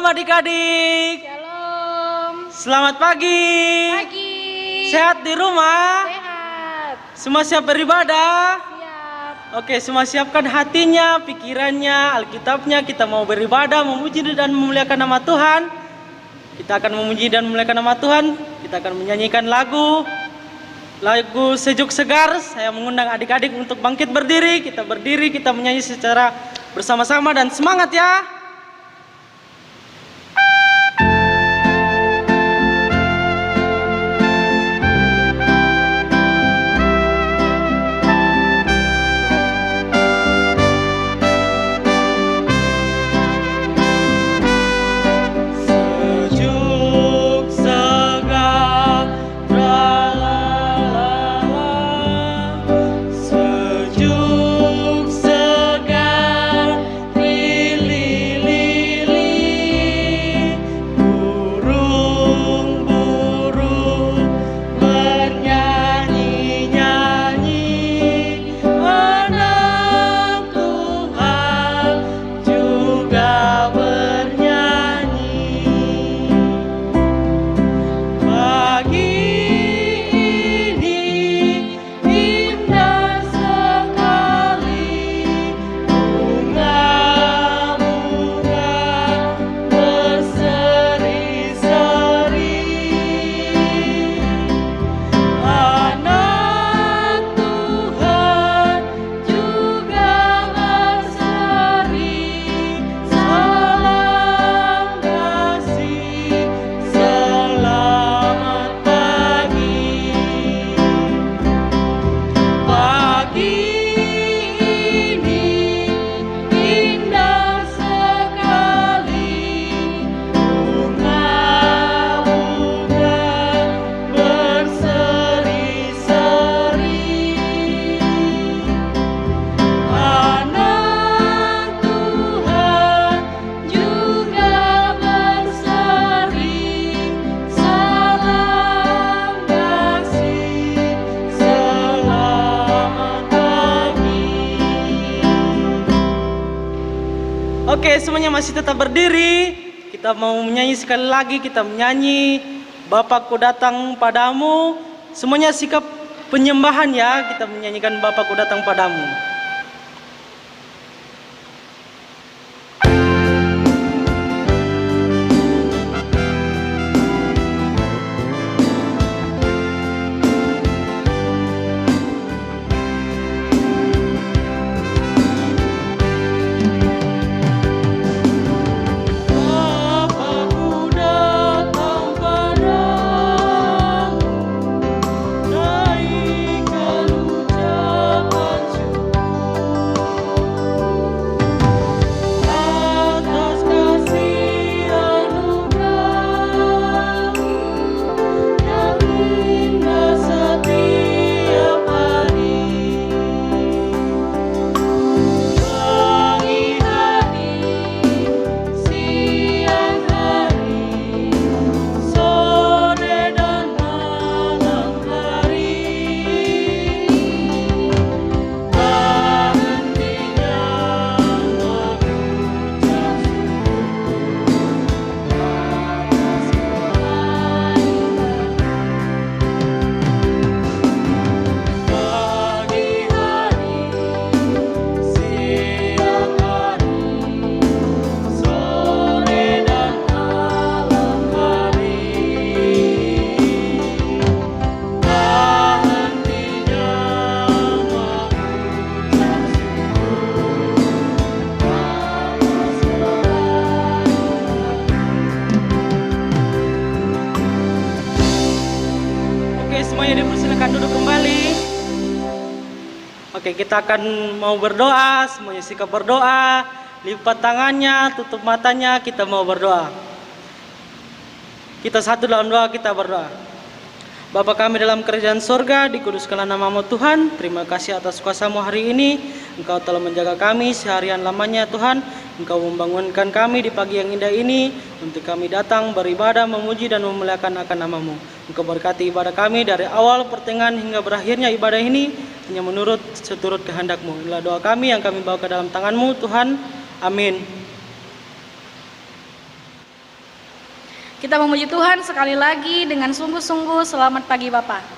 adik-adik. Shalom. Selamat pagi. Pagi. Sehat di rumah? Sehat. Semua siap beribadah? Siap. Oke, semua siapkan hatinya, pikirannya, Alkitabnya. Kita mau beribadah, memuji dan memuliakan nama Tuhan. Kita akan memuji dan memuliakan nama Tuhan. Kita akan menyanyikan lagu sejuk segar. Saya mengundang adik-adik untuk bangkit berdiri. Kita berdiri, kita menyanyi secara bersama-sama dan semangat ya. Oke, semuanya masih tetap berdiri. Kita mau menyanyi sekali lagi. Kita menyanyi Bapakku datang padamu. Semuanya sikap penyembahan ya. Kita menyanyikan Bapakku datang padamu. Semuanya dipersilakan duduk kembali. Oke, kita akan mau berdoa. Semuanya sikap berdoa. Lipat tangannya, tutup matanya. Kita mau berdoa. Kita satu dalam doa, kita berdoa. Bapa kami dalam kerajaan sorga, dikuduskanlah nama-Mu Tuhan. Terima kasih atas kuasa-Mu hari ini. Engkau telah menjaga kami seharian lamanya Tuhan. Engkau membangunkan kami di pagi yang indah ini untuk kami datang beribadah, memuji dan memuliakan akan nama-Mu. Engkau berkati ibadah kami dari awal, pertengahan hingga berakhirnya ibadah ini hanya menurut seturut kehendak-Mu. Inilah doa kami yang kami bawa ke dalam tangan-Mu Tuhan. Amin. Kita memuji Tuhan sekali lagi dengan sungguh-sungguh. Selamat pagi Bapak.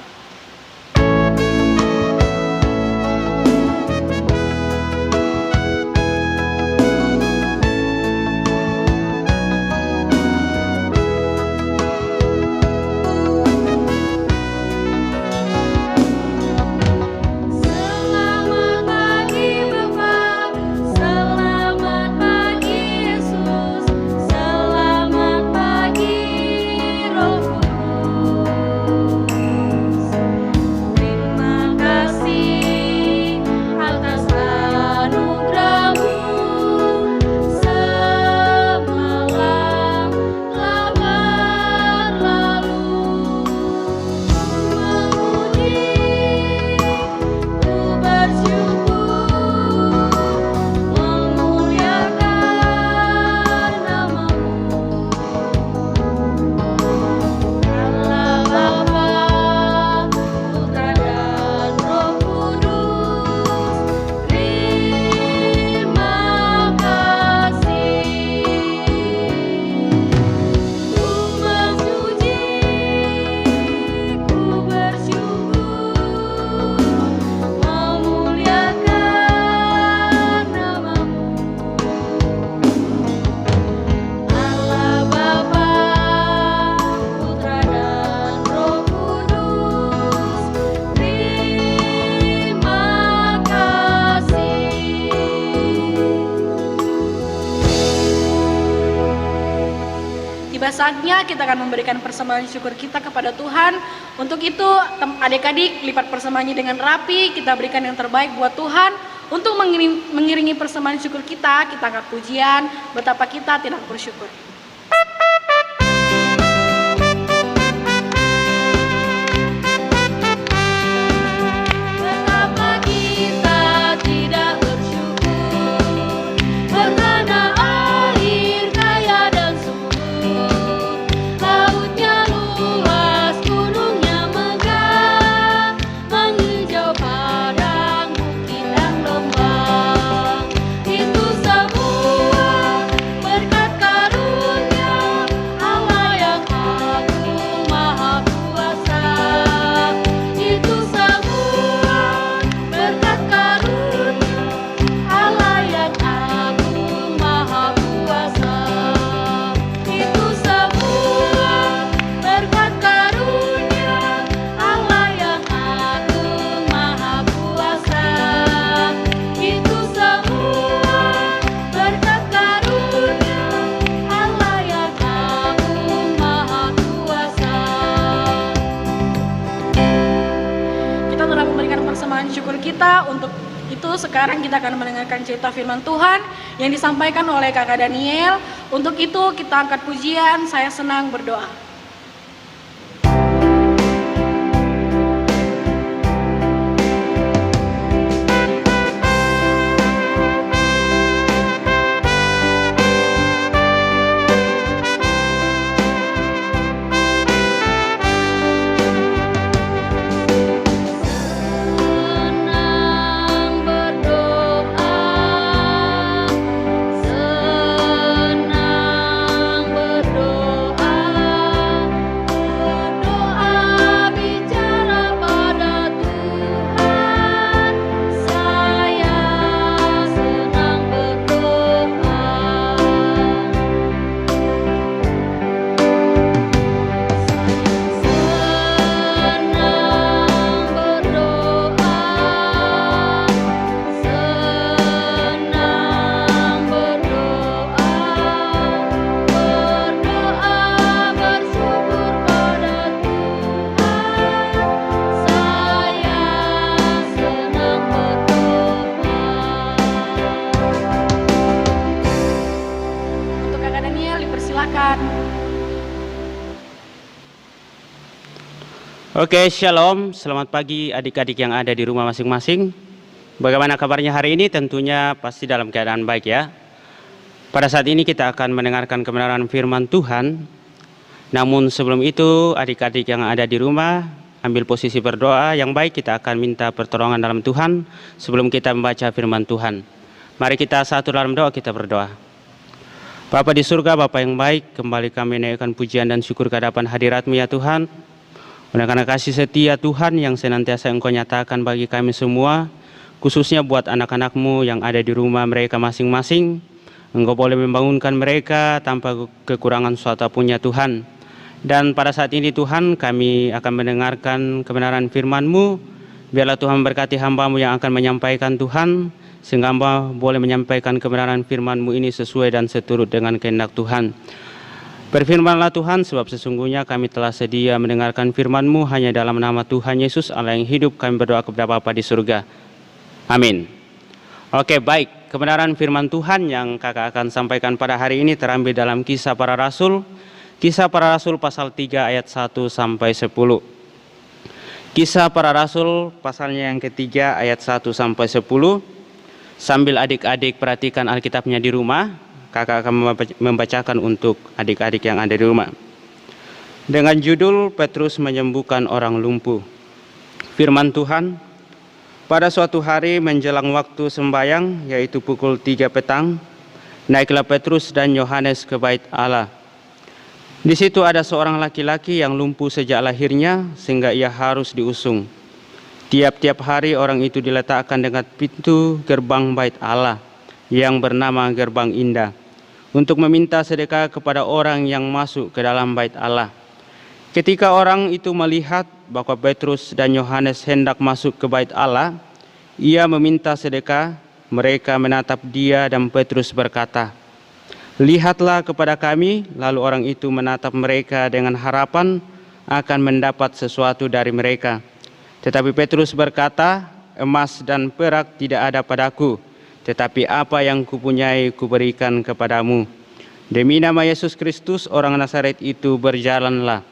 Tiba saatnya kita akan memberikan persembahan syukur kita kepada Tuhan. Untuk itu adik-adik lipat persembahannya dengan rapi. Kita berikan yang terbaik buat Tuhan. Untuk mengiringi persembahan syukur kita angkat pujian betapa kita tidak bersyukur. Untuk itu sekarang kita akan mendengarkan cerita firman Tuhan yang disampaikan oleh Kakak Daniel. Untuk itu kita angkat pujian, saya senang berdoa. Oke, shalom. Selamat pagi adik-adik yang ada di rumah masing-masing. Bagaimana kabarnya hari ini? Tentunya pasti dalam keadaan baik ya. Pada saat ini kita akan mendengarkan kebenaran firman Tuhan. Namun sebelum itu, adik-adik yang ada di rumah, ambil posisi berdoa yang baik. Kita akan minta pertolongan dalam Tuhan sebelum kita membaca firman Tuhan. Mari kita satu dalam doa, kita berdoa. Bapa di surga, Bapa yang baik, kembali kami naikkan pujian dan syukur kehadapan hadirat-Mu ya Tuhan. Oleh karena kasih setia Tuhan yang senantiasa Engkau nyatakan bagi kami semua, khususnya buat anak-anak-Mu yang ada di rumah mereka masing-masing, Engkau boleh membangunkan mereka tanpa kekurangan suatu pun ya Tuhan. Dan pada saat ini Tuhan, kami akan mendengarkan kebenaran firman-Mu. Biarlah Tuhan berkati hamba-Mu yang akan menyampaikan Tuhan, sehingga hamba boleh menyampaikan kebenaran firman-Mu ini sesuai dan seturut dengan kehendak Tuhan. Berfirmanlah Tuhan, sebab sesungguhnya kami telah sedia mendengarkan firman-Mu hanya dalam nama Tuhan Yesus Allah yang hidup. Kami berdoa kepada Bapa di surga. Amin. Oke, baik. Kebenaran firman Tuhan yang kakak akan sampaikan pada hari ini terambil dalam Kisah Para Rasul. Kisah Para Rasul pasal 3 ayat 1 sampai 10. Kisah Para Rasul pasalnya yang ketiga ayat 1 sampai 10. Sambil adik-adik perhatikan Alkitabnya di rumah, kakak akan membacakan untuk adik-adik yang ada di rumah. Dengan judul Petrus menyembuhkan orang lumpuh. Firman Tuhan, pada suatu hari menjelang waktu sembahyang, yaitu pukul 3 petang, naiklah Petrus dan Yohanes ke bait Allah. Di situ ada seorang laki-laki yang lumpuh sejak lahirnya, sehingga ia harus diusung. Tiap-tiap hari orang itu diletakkan dekat pintu gerbang bait Allah yang bernama Gerbang Indah untuk meminta sedekah kepada orang yang masuk ke dalam bait Allah. Ketika orang itu melihat bahwa Petrus dan Yohanes hendak masuk ke bait Allah, ia meminta sedekah. Mereka menatap dia dan Petrus berkata, "Lihatlah kepada kami." Lalu orang itu menatap mereka dengan harapan akan mendapat sesuatu dari mereka. Tetapi Petrus berkata, "Emas dan perak tidak ada padaku, tetapi apa yang kupunyai kuberikan kepadamu. Demi nama Yesus Kristus orang Nazaret itu berjalanlah."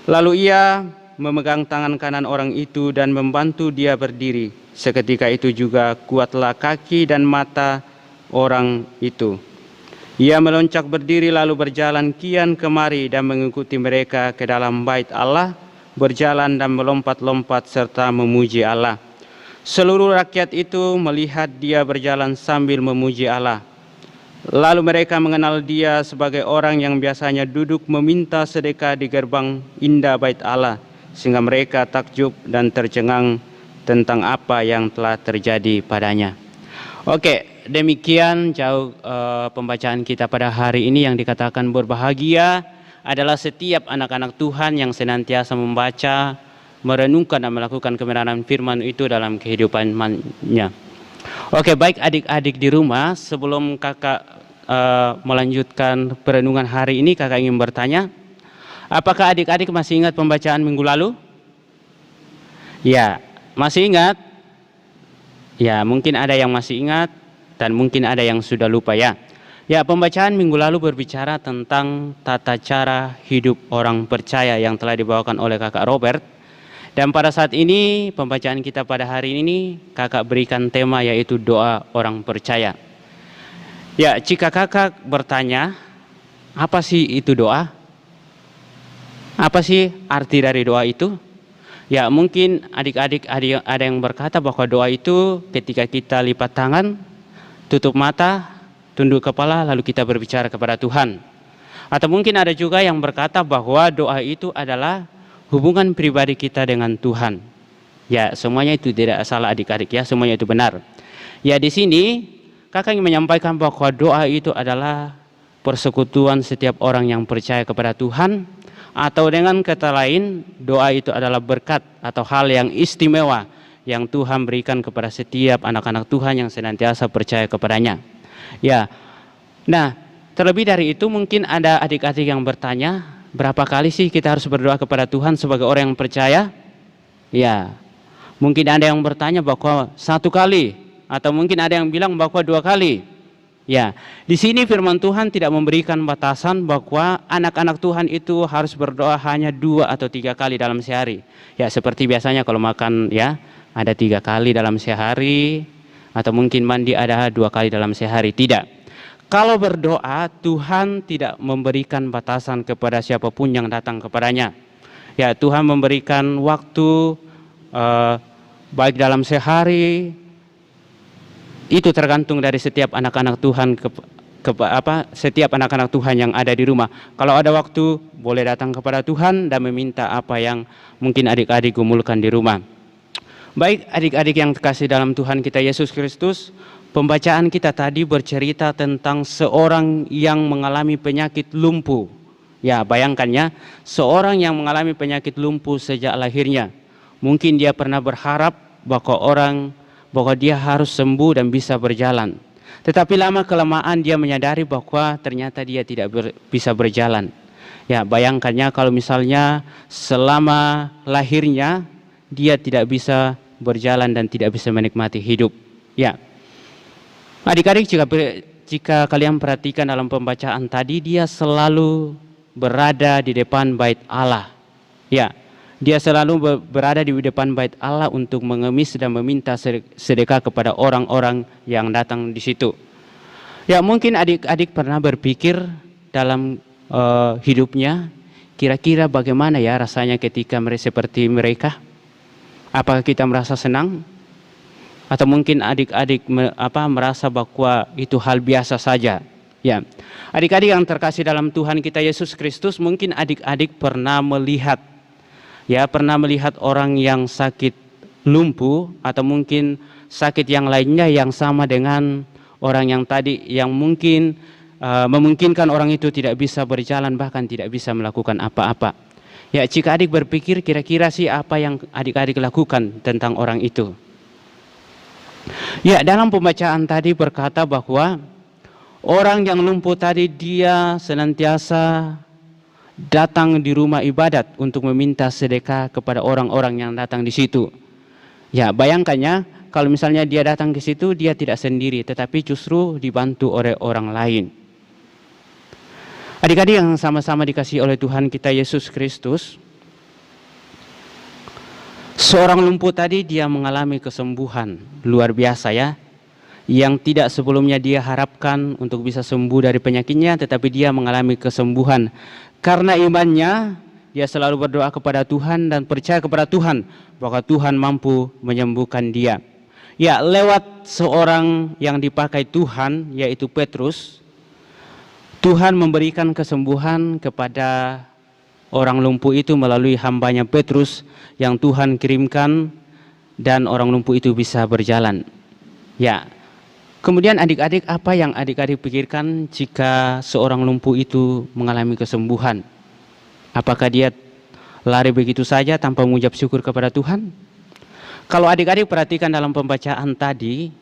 Lalu ia memegang tangan kanan orang itu dan membantu dia berdiri. Seketika itu juga kuatlah kaki dan mata orang itu. Ia meloncat berdiri lalu berjalan kian kemari dan mengikuti mereka ke dalam bait Allah, berjalan dan melompat-lompat serta memuji Allah. Seluruh rakyat itu melihat dia berjalan sambil memuji Allah. Lalu mereka mengenal dia sebagai orang yang biasanya duduk meminta sedekah di gerbang indah bait Allah, sehingga mereka takjub dan tercengang tentang apa yang telah terjadi padanya. Oke, demikian jauh pembacaan kita pada hari ini. Yang dikatakan berbahagia adalah setiap anak-anak Tuhan yang senantiasa membaca, merenungkan dan melakukan kebenaran firman itu dalam kehidupannya. Oke, baik adik-adik di rumah, sebelum kakak melanjutkan perenungan hari ini, kakak ingin bertanya, apakah adik-adik masih ingat pembacaan minggu lalu? Ya, masih ingat? Ya, mungkin ada yang masih ingat dan mungkin ada yang sudah lupa ya. Ya, pembacaan minggu lalu berbicara tentang tata cara hidup orang percaya yang telah dibawakan oleh kakak Robert. Dan pada saat ini, pembacaan kita pada hari ini, kakak berikan tema yaitu doa orang percaya. Ya, jika kakak bertanya, apa sih itu doa? Apa sih arti dari doa itu? Ya, mungkin adik-adik ada yang berkata bahwa doa itu ketika kita lipat tangan, tutup mata, tunduk kepala, lalu kita berbicara kepada Tuhan. Atau mungkin ada juga yang berkata bahwa doa itu adalah hubungan pribadi kita dengan Tuhan. Ya, semuanya itu tidak salah adik-adik ya, semuanya itu benar. Ya, di sini kakak ingin menyampaikan bahwa doa itu adalah persekutuan setiap orang yang percaya kepada Tuhan, atau dengan kata lain, doa itu adalah berkat atau hal yang istimewa yang Tuhan berikan kepada setiap anak-anak Tuhan yang senantiasa percaya kepadanya. Ya, nah terlebih dari itu mungkin ada adik-adik yang bertanya, berapa kali sih kita harus berdoa kepada Tuhan sebagai orang yang percaya? Ya, mungkin ada yang bertanya bahwa 1 kali, atau mungkin ada yang bilang bahwa 2 kali. Ya, di sini firman Tuhan tidak memberikan batasan bahwa anak-anak Tuhan itu harus berdoa hanya 2 atau 3 kali dalam sehari. Ya, seperti biasanya kalau makan ya, ada 3 kali dalam sehari, atau mungkin mandi ada 2 kali dalam sehari. Tidak. Kalau berdoa, Tuhan tidak memberikan batasan kepada siapapun yang datang kepadanya. Ya, Tuhan memberikan waktu baik dalam sehari, itu tergantung dari setiap anak-anak Tuhan setiap anak-anak Tuhan yang ada di rumah. Kalau ada waktu, boleh datang kepada Tuhan dan meminta apa yang mungkin adik-adik gumulkan di rumah. Baik adik-adik yang terkasih dalam Tuhan kita Yesus Kristus, pembacaan kita tadi bercerita tentang seorang yang mengalami penyakit lumpuh. Ya, bayangkan ya, seorang yang mengalami penyakit lumpuh sejak lahirnya. Mungkin dia pernah berharap bahwa dia harus sembuh dan bisa berjalan. Tetapi lama-kelamaan dia menyadari bahwa ternyata dia tidak bisa berjalan. Ya, bayangkannya kalau misalnya selama lahirnya dia tidak bisa berjalan dan tidak bisa menikmati hidup. Ya, adik-adik, jika kalian perhatikan dalam pembacaan tadi, dia selalu berada di depan bait Allah. Ya, dia selalu berada di depan bait Allah untuk mengemis dan meminta sedekah kepada orang-orang yang datang di situ. Ya, mungkin adik-adik pernah berpikir dalam hidupnya, kira-kira bagaimana ya rasanya ketika seperti mereka? Apakah kita merasa senang? Atau mungkin adik-adik merasa bahwa itu hal biasa saja? Ya, adik-adik yang terkasih dalam Tuhan kita Yesus Kristus, mungkin adik-adik pernah melihat orang yang sakit lumpuh atau mungkin sakit yang lainnya yang sama dengan orang yang tadi, yang mungkin memungkinkan orang itu tidak bisa berjalan, bahkan tidak bisa melakukan apa-apa. Ya, jika adik berpikir kira-kira sih apa yang adik-adik lakukan tentang orang itu? Ya, dalam pembacaan tadi berkata bahwa orang yang lumpuh tadi dia senantiasa datang di rumah ibadat untuk meminta sedekah kepada orang-orang yang datang di situ. Ya, bayangkannya kalau misalnya dia datang ke situ, dia tidak sendiri, tetapi justru dibantu oleh orang lain. Adik-adik yang sama-sama dikasihi oleh Tuhan kita Yesus Kristus, seorang lumpuh tadi dia mengalami kesembuhan luar biasa ya, yang tidak sebelumnya dia harapkan untuk bisa sembuh dari penyakitnya, tetapi dia mengalami kesembuhan. Karena imannya, dia selalu berdoa kepada Tuhan dan percaya kepada Tuhan bahwa Tuhan mampu menyembuhkan dia. Ya, lewat seorang yang dipakai Tuhan, yaitu Petrus, Tuhan memberikan kesembuhan kepada orang lumpuh itu melalui hambanya Petrus yang Tuhan kirimkan, dan orang lumpuh itu bisa berjalan. Ya, kemudian adik-adik, apa yang adik-adik pikirkan jika seorang lumpuh itu mengalami kesembuhan? Apakah dia lari begitu saja tanpa mengucap syukur kepada Tuhan? Kalau adik-adik perhatikan dalam pembacaan tadi,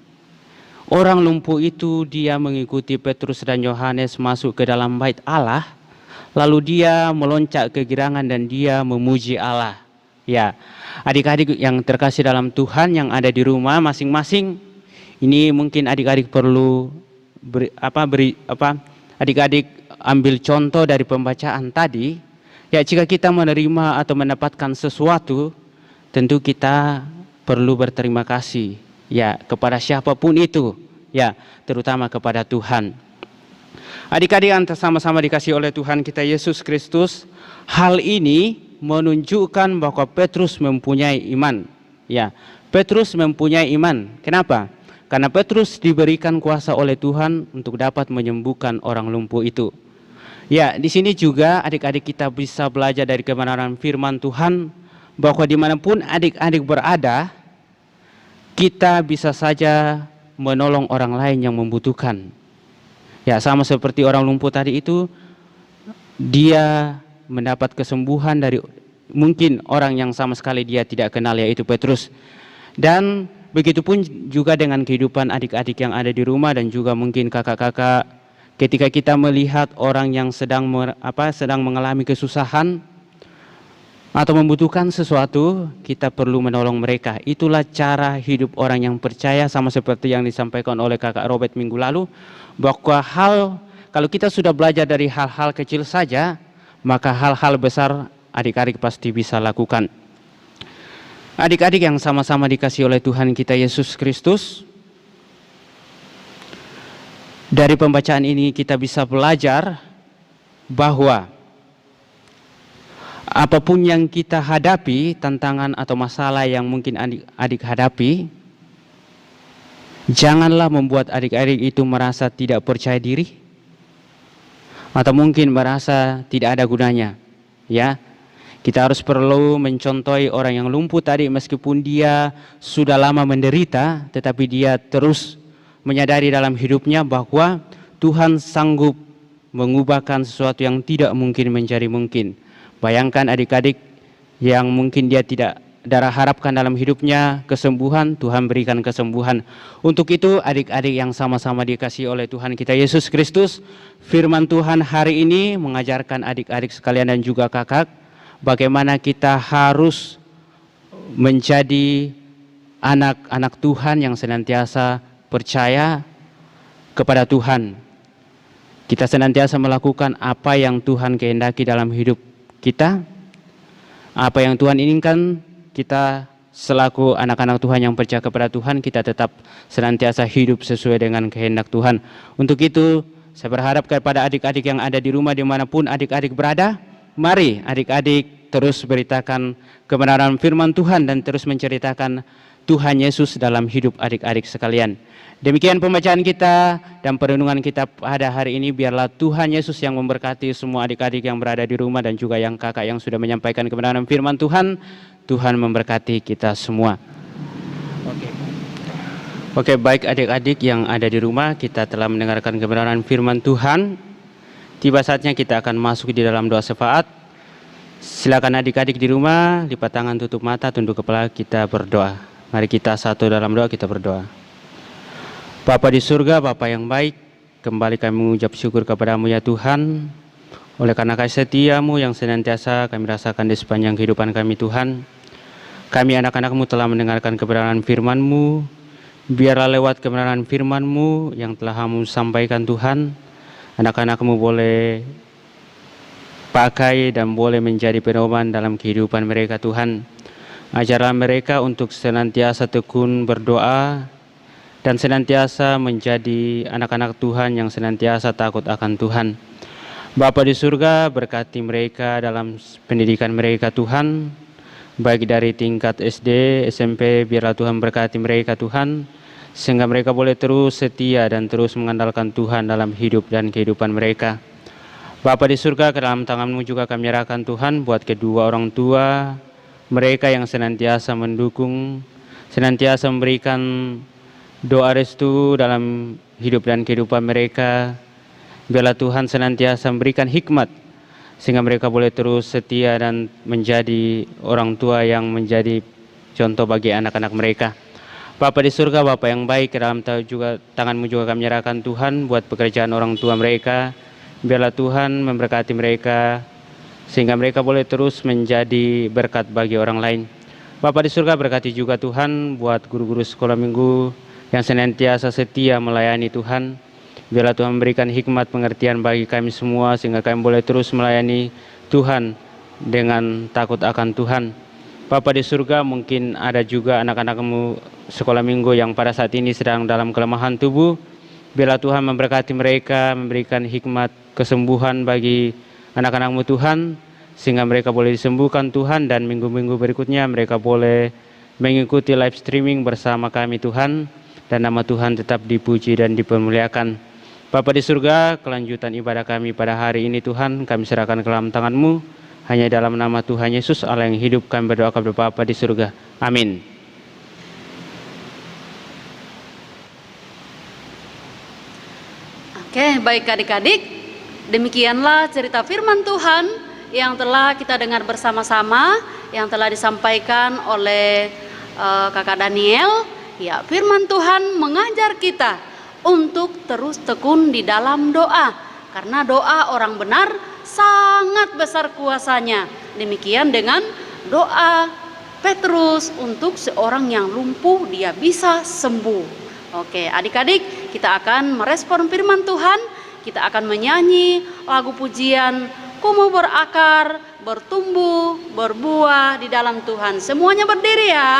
orang lumpuh itu dia mengikuti Petrus dan Yohanes masuk ke dalam bait Allah, lalu dia meloncat kegirangan dan dia memuji Allah. Ya, adik-adik yang terkasih dalam Tuhan yang ada di rumah masing-masing, ini mungkin adik-adik perlu adik-adik ambil contoh dari pembacaan tadi. Ya, jika kita menerima atau mendapatkan sesuatu, tentu kita perlu berterima kasih ya kepada siapapun itu, ya terutama kepada Tuhan. Adik-adik yang sama-sama dikasihi oleh Tuhan kita Yesus Kristus, hal ini menunjukkan bahwa Petrus mempunyai iman. Ya, Petrus mempunyai iman. Kenapa? Karena Petrus diberikan kuasa oleh Tuhan untuk dapat menyembuhkan orang lumpuh itu. Ya, di sini juga adik-adik kita bisa belajar dari kebenaran firman Tuhan bahwa dimanapun adik-adik berada, kita bisa saja menolong orang lain yang membutuhkan. Ya, sama seperti orang lumpuh tadi itu, dia mendapat kesembuhan dari mungkin orang yang sama sekali dia tidak kenal, yaitu Petrus. Dan begitupun juga dengan kehidupan adik-adik yang ada di rumah dan juga mungkin kakak-kakak, ketika kita melihat orang yang sedang mengalami kesusahan atau membutuhkan sesuatu, kita perlu menolong mereka. Itulah cara hidup orang yang percaya, sama seperti yang disampaikan oleh kakak Robert minggu lalu, bahwa kalau kita sudah belajar dari hal-hal kecil saja, maka hal-hal besar adik-adik pasti bisa lakukan. Adik-adik yang sama-sama dikasihi oleh Tuhan kita Yesus Kristus, dari pembacaan ini kita bisa belajar bahwa apapun yang kita hadapi, tantangan atau masalah yang mungkin adik-adik hadapi, janganlah membuat adik-adik itu merasa tidak percaya diri, atau mungkin merasa tidak ada gunanya. Ya, kita harus perlu mencontohi orang yang lumpuh tadi, meskipun dia sudah lama menderita, tetapi dia terus menyadari dalam hidupnya bahwa Tuhan sanggup mengubahkan sesuatu yang tidak mungkin menjadi mungkin. Bayangkan adik-adik yang mungkin dia tidak harapkan dalam hidupnya kesembuhan, Tuhan berikan kesembuhan. Untuk itu adik-adik yang sama-sama dikasihi oleh Tuhan kita Yesus Kristus, firman Tuhan hari ini mengajarkan adik-adik sekalian dan juga kakak bagaimana kita harus menjadi anak-anak Tuhan yang senantiasa percaya kepada Tuhan. Kita senantiasa melakukan apa yang Tuhan kehendaki dalam hidup kita, apa yang Tuhan inginkan. Kita selaku anak-anak Tuhan yang percaya kepada Tuhan, kita tetap senantiasa hidup sesuai dengan kehendak Tuhan. Untuk itu saya berharap kepada adik-adik yang ada di rumah dimanapun adik-adik berada, mari adik-adik terus beritakan kebenaran firman Tuhan dan terus menceritakan Tuhan Yesus dalam hidup adik-adik sekalian. Demikian pembacaan kita dan perenungan kita pada hari ini. Biarlah Tuhan Yesus yang memberkati semua adik-adik yang berada di rumah dan juga yang kakak yang sudah menyampaikan kebenaran firman Tuhan. Tuhan memberkati kita semua. Oke, baik adik-adik yang ada di rumah, kita telah mendengarkan kebenaran firman Tuhan. Tiba saatnya kita akan masuk di dalam doa syafaat. Silakan adik-adik di rumah, lipat tangan, tutup mata, tunduk kepala, kita berdoa. Mari kita satu dalam doa, kita berdoa. Bapa di surga, Bapa yang baik, kembali kami mengucap syukur kepadamu ya Tuhan, oleh karena kasih setiamu yang senantiasa kami rasakan di sepanjang kehidupan kami Tuhan. Kami anak-anakmu telah mendengarkan kebenaran firman-Mu. Biarlah lewat kebenaran firman-Mu yang telah kamu sampaikan Tuhan, anak-anakmu boleh pakai dan boleh menjadi pedoman dalam kehidupan mereka Tuhan. Ajarlah mereka untuk senantiasa tekun berdoa dan senantiasa menjadi anak-anak Tuhan yang senantiasa takut akan Tuhan. Bapa di surga, berkati mereka dalam pendidikan mereka Tuhan, baik dari tingkat SD, SMP, biarlah Tuhan berkati mereka Tuhan, sehingga mereka boleh terus setia dan terus mengandalkan Tuhan dalam hidup dan kehidupan mereka. Bapa di surga, ke dalam tangan-Mu juga kami nyerahkan Tuhan buat kedua orang tua mereka yang senantiasa mendukung, senantiasa memberikan doa restu dalam hidup dan kehidupan mereka. Biarlah Tuhan senantiasa memberikan hikmat sehingga mereka boleh terus setia dan menjadi orang tua yang menjadi contoh bagi anak-anak mereka. Bapa di surga, Bapa yang baik, ke dalam tangan-Mu juga kami menyerahkan Tuhan buat pekerjaan orang tua mereka. Biarlah Tuhan memberkati mereka sehingga mereka boleh terus menjadi berkat bagi orang lain. Bapa di surga, berkati juga Tuhan buat guru-guru sekolah minggu yang senantiasa setia melayani Tuhan. Biarlah Tuhan memberikan hikmat pengertian bagi kami semua sehingga kami boleh terus melayani Tuhan dengan takut akan Tuhan. Bapa di surga, mungkin ada juga anak-anak-Mu sekolah minggu yang pada saat ini sedang dalam kelemahan tubuh. Biarlah Tuhan memberkati mereka, memberikan hikmat kesembuhan bagi anak-anak-Mu Tuhan, sehingga mereka boleh disembuhkan Tuhan, dan minggu-minggu berikutnya mereka boleh mengikuti live streaming bersama kami Tuhan, dan nama Tuhan tetap dipuji dan dipermuliakan. Bapa di surga, kelanjutan ibadah kami pada hari ini Tuhan, kami serahkan ke dalam tangan-Mu. Hanya dalam nama Tuhan Yesus Allah yang hidup kami berdoa kepada Bapa di surga. Amin. Oke, baik adik-adik, demikianlah cerita firman Tuhan yang telah kita dengar bersama-sama, yang telah disampaikan oleh kakak Daniel. Ya, firman Tuhan mengajar kita untuk terus tekun di dalam doa, karena doa orang benar sangat besar kuasanya. Demikian dengan doa Petrus untuk seorang yang lumpuh, dia bisa sembuh. Oke, adik-adik, kita akan merespon firman Tuhan. Kita akan menyanyi lagu pujian Ku Mau Berakar, Bertumbuh, Berbuah di dalam Tuhan. Semuanya berdiri ya.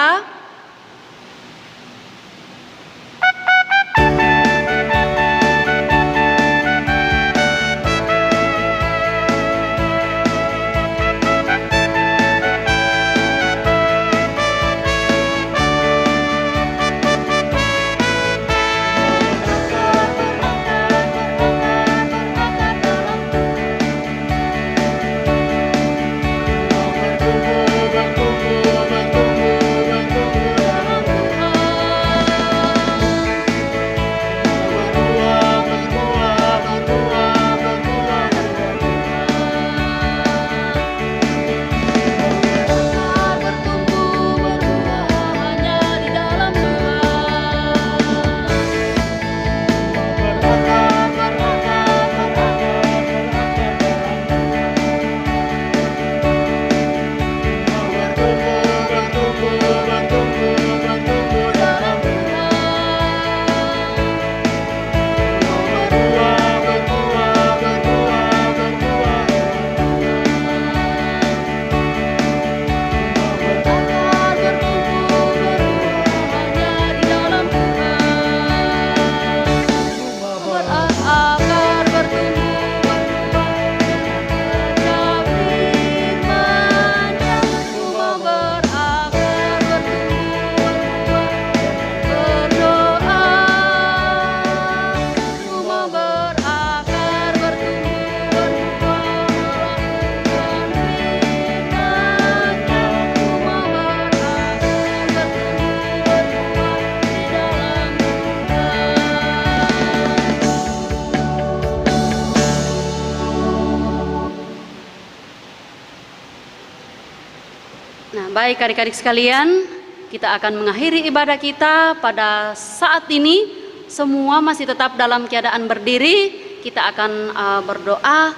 baik adik-adik sekalian, kita akan mengakhiri ibadah kita pada saat ini. Semua masih tetap dalam keadaan berdiri. Kita akan berdoa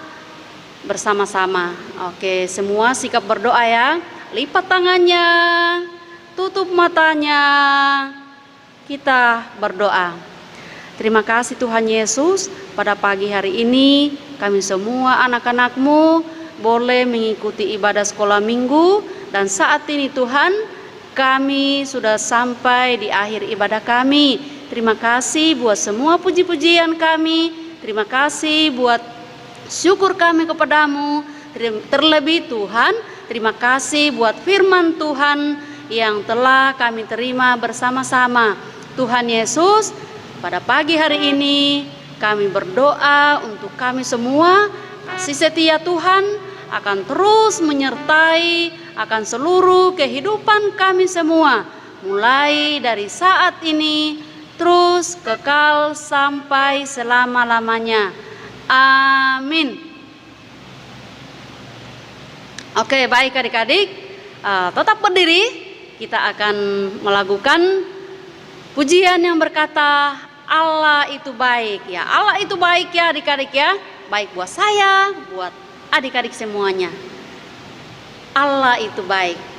bersama-sama. Oke, semua sikap berdoa ya. Lipat tangannya, tutup matanya. Kita berdoa. Terima kasih Tuhan Yesus, pada pagi hari ini kami semua anak-anak-Mu boleh mengikuti ibadah sekolah minggu. Dan saat ini Tuhan, kami sudah sampai di akhir ibadah kami. Terima kasih buat semua puji-pujian kami. Terima kasih buat syukur kami kepadamu. Terlebih Tuhan, terima kasih buat firman Tuhan yang telah kami terima bersama-sama. Tuhan Yesus, pada pagi hari ini kami berdoa untuk kami semua. Kasih setia Tuhan akan terus menyertai akan seluruh kehidupan kami semua, mulai dari saat ini terus kekal sampai selama-lamanya. Amin. Oke, baik adik-adik, tetap berdiri. Kita akan melakukan pujian yang berkata Allah itu baik ya. Allah itu baik ya adik-adik ya. Baik buat saya, buat adik-adik semuanya. Allah itu baik.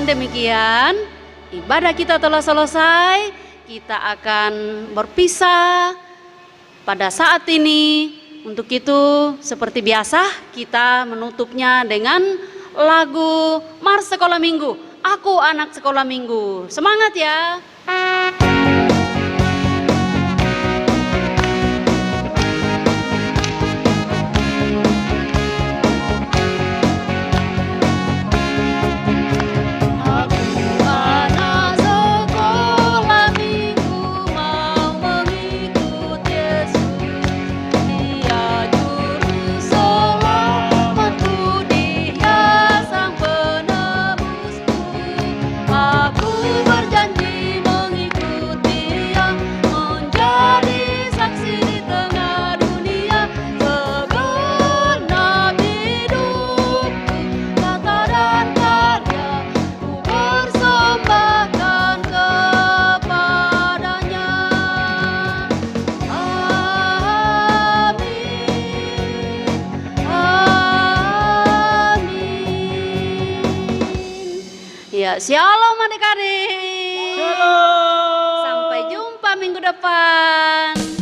Demikian ibadah kita telah selesai. Kita akan berpisah pada saat ini. Untuk itu seperti biasa kita menutupnya dengan lagu Mars Sekolah Minggu. Aku anak sekolah minggu. Semangat ya. Ya, shalom adik-adik. Shalom. Sampai jumpa minggu depan.